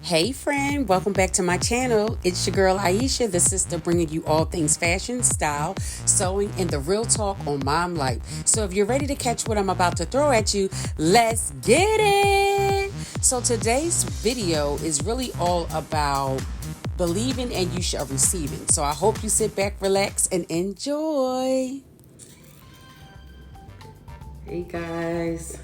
Hey friend, welcome back to my channel. It's your girl Aisha, the sister bringing you all things fashion, style, sewing, and the real talk on mom life. So if you're ready to catch what I'm about to throw at you, let's get it. So today's video is really all about believing and you shall receiving. So I hope you sit back, relax, and enjoy. Hey guys.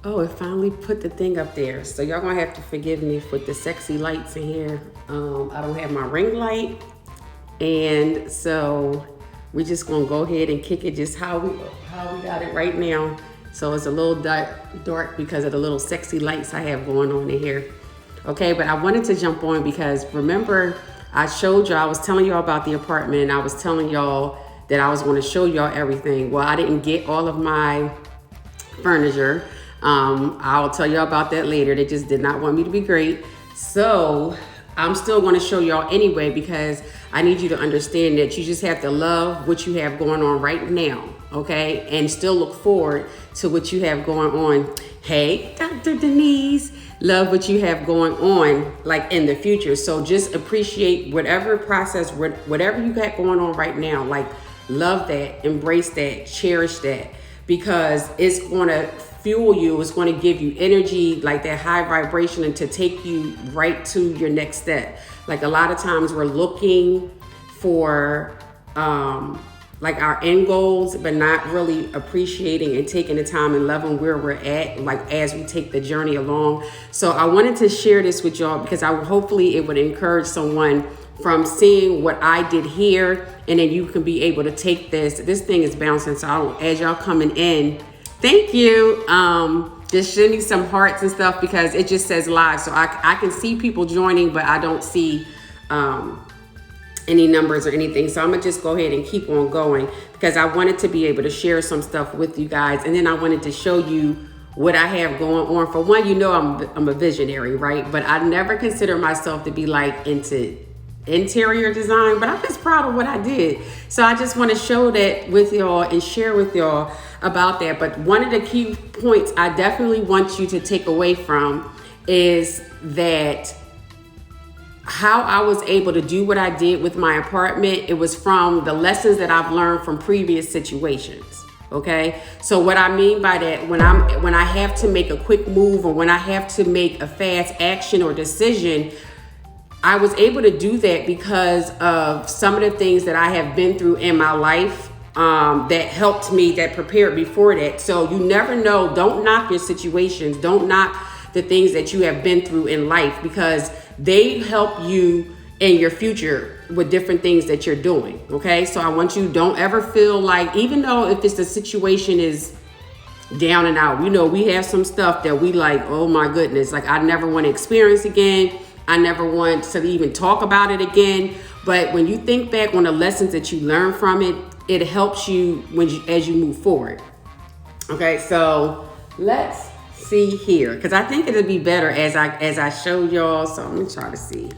Oh, it finally put the thing up there. So y'all gonna have to forgive me for the sexy lights in here. I don't have my ring light. And so we're just gonna go ahead and kick it just how we got it right now. So it's a little dark because of the little sexy lights I have going on in here. Okay, but I wanted to jump on because remember I showed y'all, I was telling y'all about the apartment and I was telling y'all that I was gonna show y'all everything. Well, I didn't get all of my furniture. I'll tell y'all about that later. They just did not want me to be great. So I'm still going to show y'all anyway because I need you to understand that you just have to love what you have going on right now, okay? And still look forward to what you have going on. Hey, Dr. Denise, love what you have going on like in the future. So just appreciate whatever process, whatever you got going on right now. Like love that, embrace that, cherish that, because it's going to fuel you. It's going to give you energy, like that high vibration, and to take you right to your next step. Like a lot of times we're looking for like our end goals, but not really appreciating and taking the time and loving where we're at, like as we take the journey along. So I wanted to share this with y'all because hopefully it would encourage someone from seeing what I did here, and then you can be able to take this. This thing is bouncing, so as y'all coming in, thank you. Just send me some hearts and stuff because it just says live. So I can see people joining, but I don't see any numbers or anything. So I'm gonna just go ahead and keep on going because I wanted to be able to share some stuff with you guys. And then I wanted to show you what I have going on. For one, you know I'm a visionary, right? But I never consider myself to be like into interior design, but I'm just proud of what I did. So I just want to show that with y'all and share with y'all about that. But one of the key points I definitely want you to take away from is that how I was able to do what I did with my apartment, it was from the lessons that I've learned from previous situations. Okay, so what I mean by that, when I have to make a quick move or when I have to make a fast action or decision, I was able to do that because of some of the things that I have been through in my life that helped me, that prepared me for that. So you never know. Don't knock your situations. Don't knock the things that you have been through in life because they help you in your future with different things that you're doing. Okay, so I want you, don't ever feel like, even though if it's the situation is down and out, you know, we have some stuff that we like, oh my goodness, like I never want to experience again. I never want to even talk about it again. But when you think back on the lessons that you learn from it, it helps you as you move forward. Okay, so let's see here, because I think it'll be better as I show y'all. So let me try to see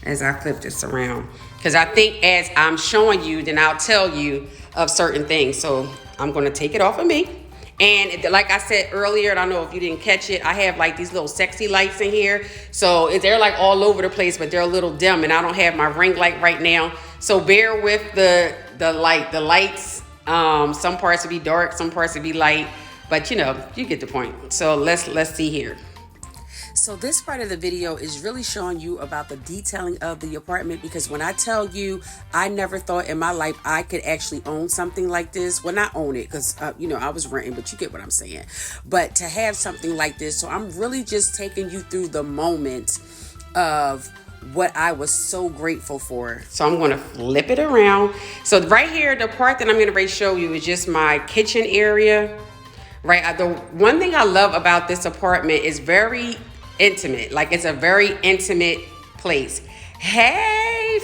as I flip this around, because I think as I'm showing you, then I'll tell you of certain things. So I'm going to take it off of me. And like I said earlier, and I don't know if you didn't catch it, I have like these little sexy lights in here. So they're like all over the place, but they're a little dim, and I don't have my ring light right now. So bear with the lights. Some parts will be dark, some parts will be light, but you know, you get the point. So let's see here. So this part of the video is really showing you about the detailing of the apartment, because when I tell you, I never thought in my life I could actually own something like this. Well, not own it because, you know, I was renting, but you get what I'm saying. But to have something like this, so I'm really just taking you through the moment of what I was so grateful for. So I'm going to flip it around. So right here, the part that I'm going to show you is just my kitchen area. Right. The one thing I love about this apartment is very intimate. Like it's a very intimate place. Hey,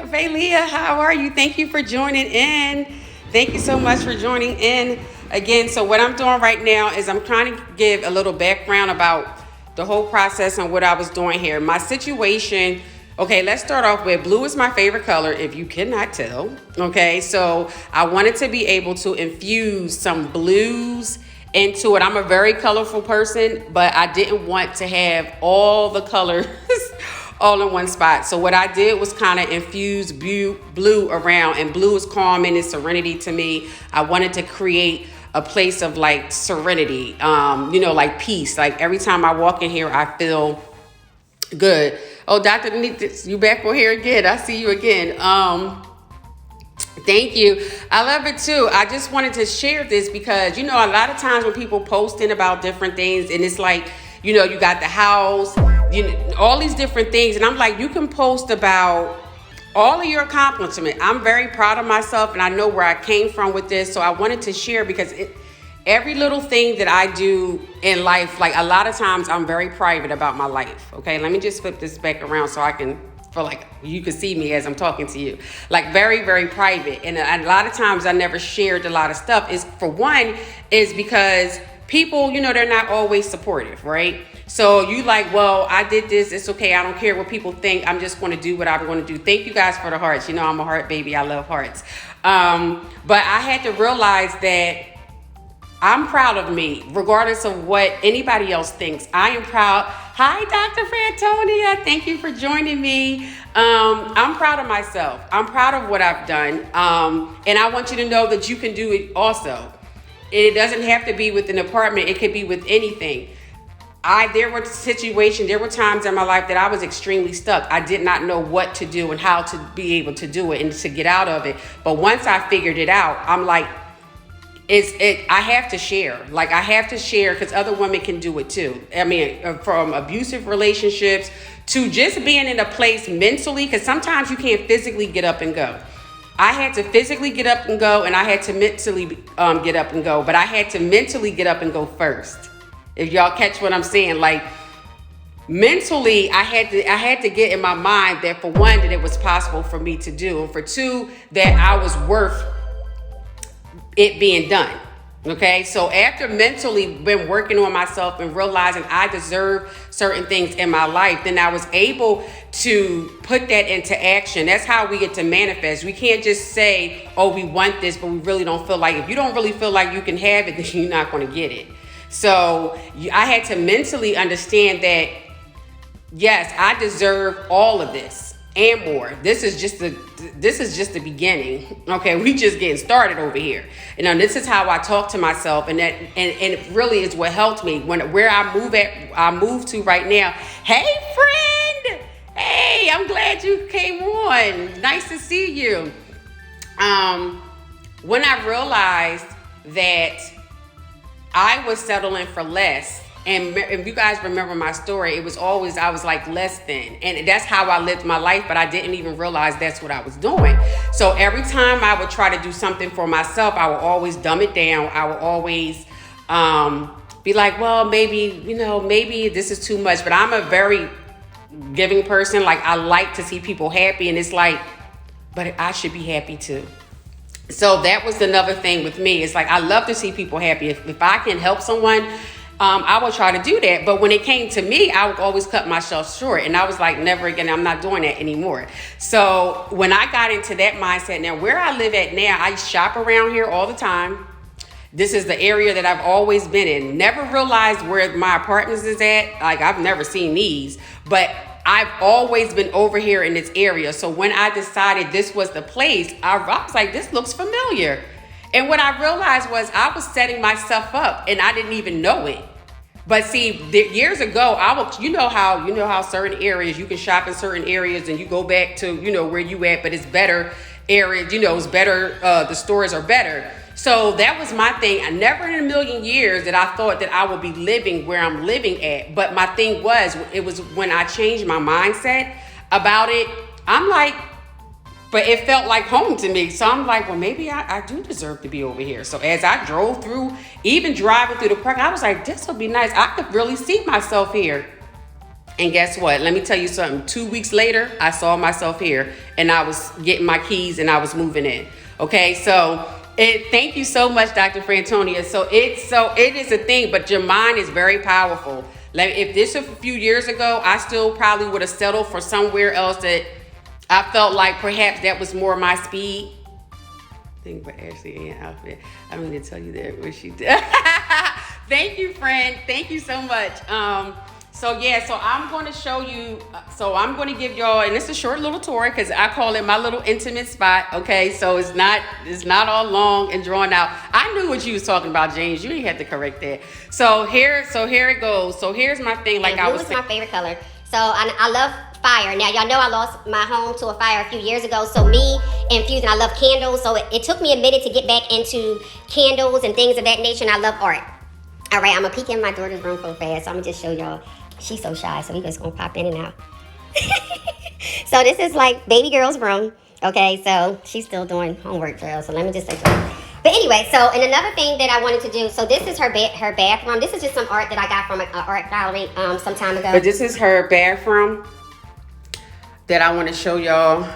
Valia, how are you? Thank you for joining in. Thank you so much for joining in again. So what I'm doing right now is I'm trying to give a little background about the whole process and what I was doing here. My situation. Okay, let's start off with blue is my favorite color, if you cannot tell. Okay, so I wanted to be able to infuse some blues into it. I'm a very colorful person, but I didn't want to have all the colors all in one spot. So what I did was kind of infuse blue around, and blue is calm and is serenity to me. I wanted to create a place of like serenity, like peace. Like every time I walk in here, I feel good. Oh, Dr. Denise, you back on here again. I see you again. Thank you. I love it too. I just wanted to share this because, a lot of times when people posting about different things and it's like, you got the house, all these different things. And I'm like, you can post about all of your accomplishments. I'm very proud of myself and I know where I came from with this. So I wanted to share because every little thing that I do in life, like a lot of times I'm very private about my life. Okay, let me just flip this back around so I can feel like you can see me as I'm talking to you. Like very, very private. And a lot of times I never shared a lot of stuff. Is because people, they're not always supportive, right? So you like, well, I did this. It's okay. I don't care what people think. I'm just going to do what I'm going to do. Thank you guys for the hearts. I'm a heart baby. I love hearts. But I had to realize that I'm proud of me, regardless of what anybody else thinks. I am proud. Hi, Dr. Frantonia. Thank you for joining me. I'm proud of myself. I'm proud of what I've done. And I want you to know that you can do it also. It doesn't have to be with an apartment. It could be with anything. There were times in my life that I was extremely stuck. I did not know what to do and how to be able to do it and to get out of it. But once I figured it out, I'm like, I have to share. Like I have to share because other women can do it too. I mean, from abusive relationships to just being in a place mentally, because sometimes you can't physically get up and go. I had to physically get up and go, and I had to mentally get up and go. But I had to mentally get up and go first. If y'all catch what I'm saying, like mentally, I had to get in my mind that for one, that it was possible for me to do, and for two, that I was worth it being done. Okay, so after mentally been working on myself and realizing I deserve certain things in my life, then I was able to put that into action. That's how we get to manifest. We can't just say, oh, we want this, but we really don't feel like, if you don't really feel like you can have it, then you're not going to get it. So I had to mentally understand that, yes, I deserve all of this and more. This is just the beginning. Okay, we just getting started over here. This is how I talk to myself, and it really is what helped me where I move to right now. Hey, friend. Hey, I'm glad you came on. Nice to see you. When I realized that I was settling for less, and if you guys remember my story, it was always, I was like less than. And that's how I lived my life, but I didn't even realize that's what I was doing. So every time I would try to do something for myself, I would always dumb it down. I would always be like, well, maybe this is too much. But I'm a very giving person. Like I like to see people happy, and it's like, but I should be happy too. So that was another thing with me. It's like, I love to see people happy. If I can help someone, I would try to do that. But when it came to me, I would always cut myself short. And I was like, never again, I'm not doing that anymore. So when I got into that mindset, now where I live at now, I shop around here all the time. This is the area that I've always been in. Never realized where my apartments is at. Like I've never seen these, but I've always been over here in this area. So when I decided this was the place, I was like, this looks familiar. And what I realized was I was setting myself up and I didn't even know it. But see, years ago, you know how certain areas, you can shop in certain areas and you go back to, where you at, but it's better areas, it's better, the stores are better. So that was my thing. I never in a million years that I thought that I would be living where I'm living at. But my thing was, it was when I changed my mindset about it, I'm like, but it felt like home to me. So I'm like, well, maybe I do deserve to be over here. So as I drove through, even driving through the park, I was like, this will be nice. I could really see myself here. And guess what? Let me tell you something. 2 weeks later, I saw myself here and I was getting my keys and I was moving in. Okay, so thank you so much, Dr. Frantonia. So it is a thing, but your mind is very powerful. Like if this was a few years ago, I still probably would have settled for somewhere else that I felt like perhaps that was more my speed. Think for Ashley and outfit. I mean to tell you that what she did. Thank you, friend. Thank you so much. So yeah, so I'm going to show you. So I'm going to give y'all, and it's a short little tour because I call it my little intimate spot. Okay, so it's not all long and drawn out. I knew what you was talking about, James. You didn't have to correct that. So here it goes. So here's my thing. Like I was saying, blue is my favorite color. So I love fire. Now y'all know I lost my home to a fire a few years ago. So me and Fusion, I love candles. So it took me a minute to get back into candles and things of that nature. And I love art. All right, I'm gonna peek in my daughter's room so fast. So I'm gonna just show y'all. She's so shy, so we just gonna pop in and out. So this is like baby girl's room. Okay, so she's still doing homework, girl. So let me just say that. But anyway, so and another thing that I wanted to do. So this is her bathroom. This is just some art that I got from an art gallery some time ago. But this is her bathroom that I want to show y'all.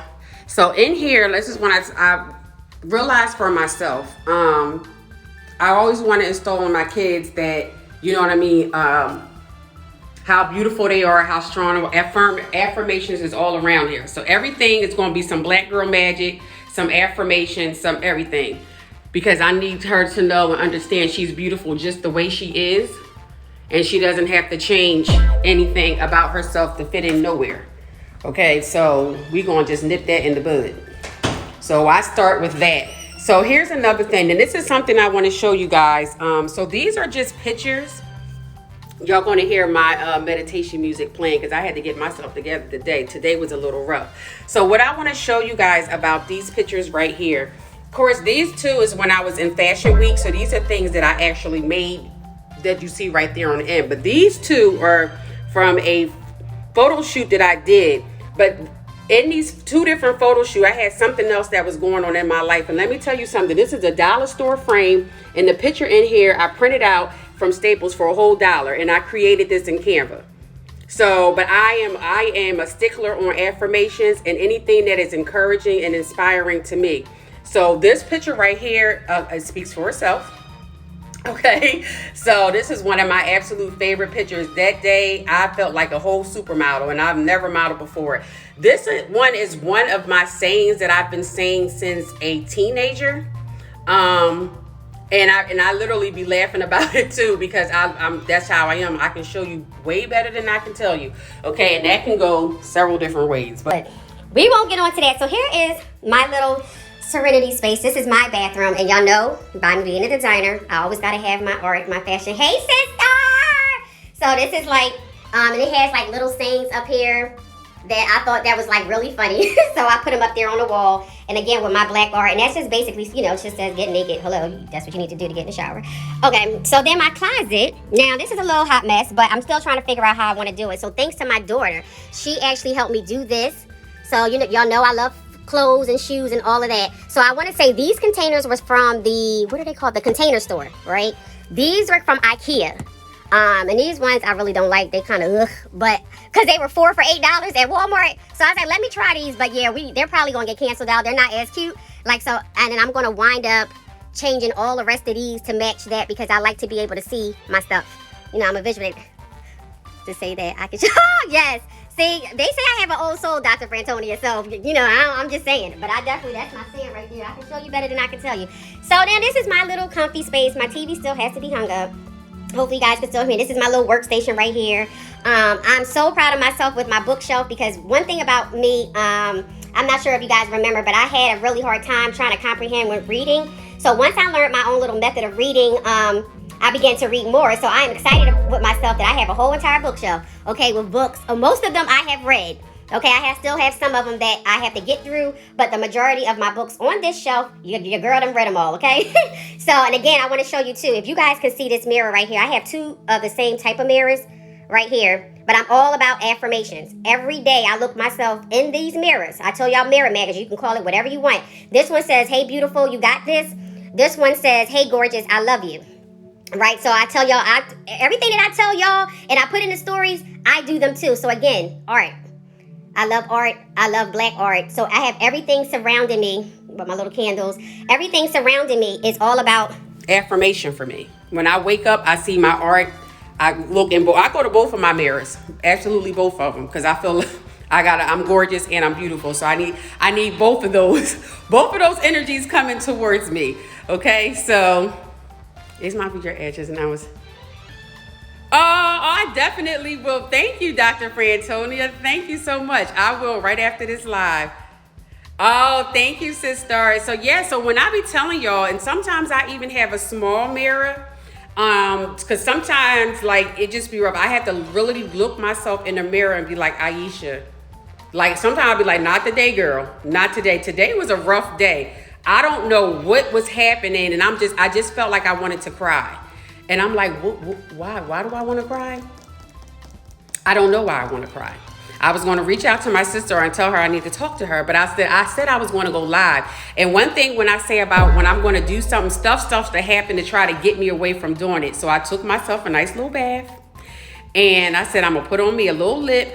So in here, this is when I realized for myself. I always want to install on my kids that, you know what I mean, how beautiful they are, how strong. Affirmations is all around here. So everything is going to be some black girl magic, some affirmations, some everything. Because I need her to know and understand she's beautiful just the way she is. And she doesn't have to change anything about herself to fit in nowhere. Okay, so we're going to just nip that in the bud. So I start with that. So here's another thing. And this is something I want to show you guys. So these are just pictures. Y'all going to hear my meditation music playing because I had to get myself together today. Today was a little rough. So what I want to show you guys about these pictures right here. Of course, these two is when I was in Fashion Week. So these are things that I actually made that you see right there on the end. But these two are from a photo shoot that I did. But in these two different photo shoots, I had something else that was going on in my life. And let me tell you something. This is a dollar store frame. And the picture in here, I printed out from Staples for a whole $1. And I created this in Canva. So, but I am a stickler on affirmations and anything that is encouraging and inspiring to me. So this picture right here, it speaks for itself. Okay, so this is one of my absolute favorite pictures. That day, I felt like a whole supermodel, and I've never modeled before. This one is one of my sayings that I've been saying since a teenager. And I literally be laughing about it too, because I'm that's how I am. I can show you way better than I can tell you. Okay, and that can go several different ways. But we won't get on to that. So here is my little serenity space. This is my bathroom, and y'all know by me being a designer, I always gotta have my art, my fashion. Hey sister! So this is like, and it has like little sayings up here that I thought that was like really funny. So I put them up there on the wall, and again with my black art, and that's just basically, you know, it just says get naked. Hello, that's what you need to do to get in the shower. Okay, so then my closet. Now this is a little hot mess, but I'm still trying to figure out how I want to do it. So thanks to my daughter, she actually helped me do this. So you know, y'all know I love clothes and shoes and all of that. So I want to say these containers was from the, what are they called? The Container Store, right? These were from IKEA. And these ones I really don't like. They kind of but because they were 4 for $8 at Walmart. So I said, let me try these. But yeah, they're probably gonna get canceled out. They're not as cute. Like so, and then I'm gonna wind up changing all the rest of these to match that because I like to be able to see my stuff. You know, I'm a visual to say that I can. Oh yes. See, they say I have an old soul, Dr. Frantonia, so, you know, I'm just saying. But I definitely, that's my saying right there. I can show you better than I can tell you. So now this is my little comfy space. My TV still has to be hung up. Hopefully you guys can still hear me. This is my little workstation right here. I'm so proud of myself with my bookshelf because one thing about me, I'm not sure if you guys remember, but I had a really hard time trying to comprehend when reading. So once I learned my own little method of reading, I began to read more. So I am excited with myself that I have a whole entire bookshelf, okay, with books. Most of them I have read. Okay, I still have some of them that I have to get through, but the majority of my books on this shelf, your girl done read them all, okay? So, and again, I want to show you too. If you guys can see this mirror right here, I have two of the same type of mirrors right here, but I'm all about affirmations. Every day I look myself in these mirrors. I tell y'all mirror magazine, you can call it whatever you want. This one says, hey, beautiful, you got this. This one says, hey, gorgeous, I love you. Right, so I tell y'all, everything that I tell y'all and I put in the stories, I do them too. So again, art. I love art. I love black art. So I have everything surrounding me, with my little candles. Everything surrounding me is all about affirmation for me. When I wake up, I see my art. I look in I go to both of my mirrors, absolutely both of them, because I feel I'm gorgeous and I'm beautiful. So I need both of those, both of those energies coming towards me. Okay, so. These might be your edges, and I was I definitely will. Thank you, Dr. Frantonia. Thank you so much. I will right after this live. Oh, thank you, sister. So yeah, so when I be telling y'all, and sometimes I even have a small mirror, because sometimes like it just be rough. I have to really look myself in the mirror and be like, Aisha. Like sometimes I'll be like, not today, girl. Not today. Today was a rough day. I don't know what was happening, and I just felt like I wanted to cry. And I'm like, why? Why do I want to cry? I don't know why I want to cry. I was going to reach out to my sister and tell her I need to talk to her, but I said I was going to go live. And one thing when I say about when I'm going to do something, stuff to happen to try to get me away from doing it. So I took myself a nice little bath, and I said I'm gonna put on me a little lip.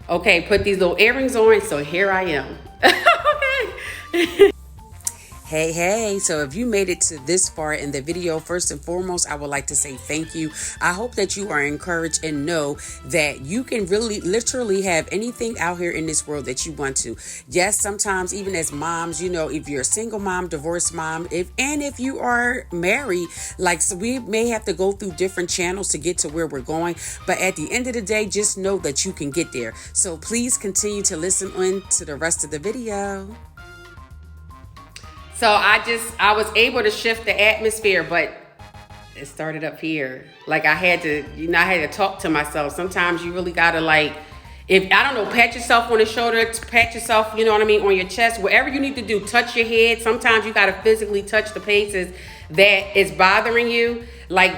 Okay, put these little earrings on. So here I am. Okay. Hey, so if you made it to this far in the video, first and foremost, I would like to say thank you. I hope that you are encouraged and know that you can really literally have anything out here in this world that you want to. Yes, sometimes even as moms, you know, if you're a single mom, divorced mom, if you are married, like so we may have to go through different channels to get to where we're going. But at the end of the day, just know that you can get there. So please continue to listen in to the rest of the video. So I was able to shift the atmosphere, but it started up here. Like I had to talk to myself. Sometimes you really gotta pat yourself on the shoulder, pat yourself, you know what I mean, on your chest, whatever you need to do, touch your head. Sometimes you gotta physically touch the places that is bothering you. Like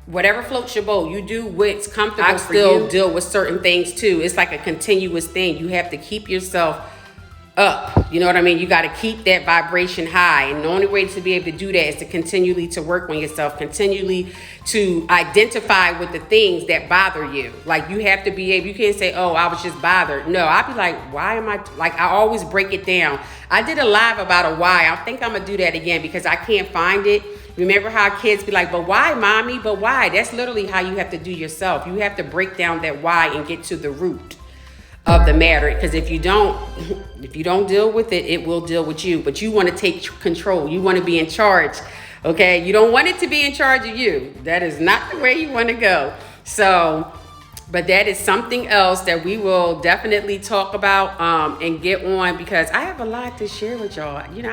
whatever floats your boat, you do what's comfortable for you. I still deal with certain things too. It's like a continuous thing. You have to keep yourself up, you know what I mean? You got to keep that vibration high, and the only way to be able to do that is to continually to work on yourself, continually to identify with the things that bother you. Like you have to be able, you can't say, oh, I was just bothered. No, I'll be like, why am I, like I always break it down. I did a live about a why. I think I'm gonna do that again because I can't find it. Remember how kids be like, but why, mommy? But why? That's literally how you have to do yourself. You have to break down that why and get to the root of the matter, because if you don't deal with it, it will deal with you. But you want to take control. You want to be in charge. Okay, you don't want it to be in charge of you. That is not the way you want to go. So but that is something else that we will definitely talk about and get on, because I have a lot to share with y'all. You know,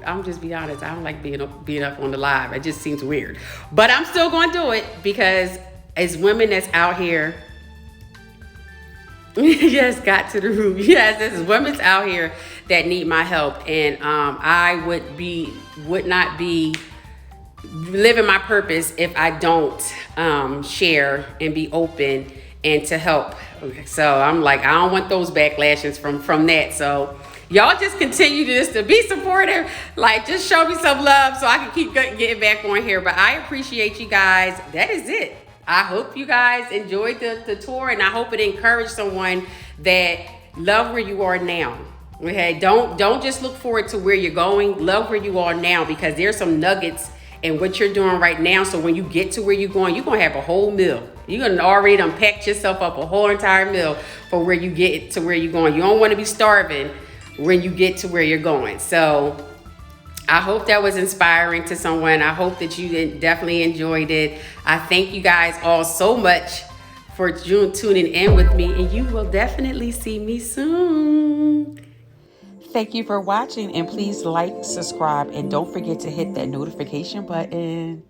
I'm just be honest, I don't like being up on the live. It just seems weird, but I'm still going to do it because as women that's out here, yes, got to the root. Yes, this is women's out here that need my help, and I would not be living my purpose if I don't share and be open and to help. So I'm like, I don't want those backlashes from that. So y'all just continue to be supportive. Like, just show me some love so I can keep getting back on here. But I appreciate you guys. That is it. I hope you guys enjoyed the tour, and I hope it encouraged someone that love where you are now. Okay, don't just look forward to where you're going. Love where you are now, because there's some nuggets in what you're doing right now. So when you get to where you're going, you're gonna have a whole meal. You're gonna already unpack yourself up a whole entire meal for where you get to where you're going. You don't want to be starving when you get to where you're going. So I hope that was inspiring to someone. I hope that you definitely enjoyed it. I thank you guys all so much for tuning in with me, and you will definitely see me soon. Thank you for watching, and please like, subscribe, and don't forget to hit that notification button.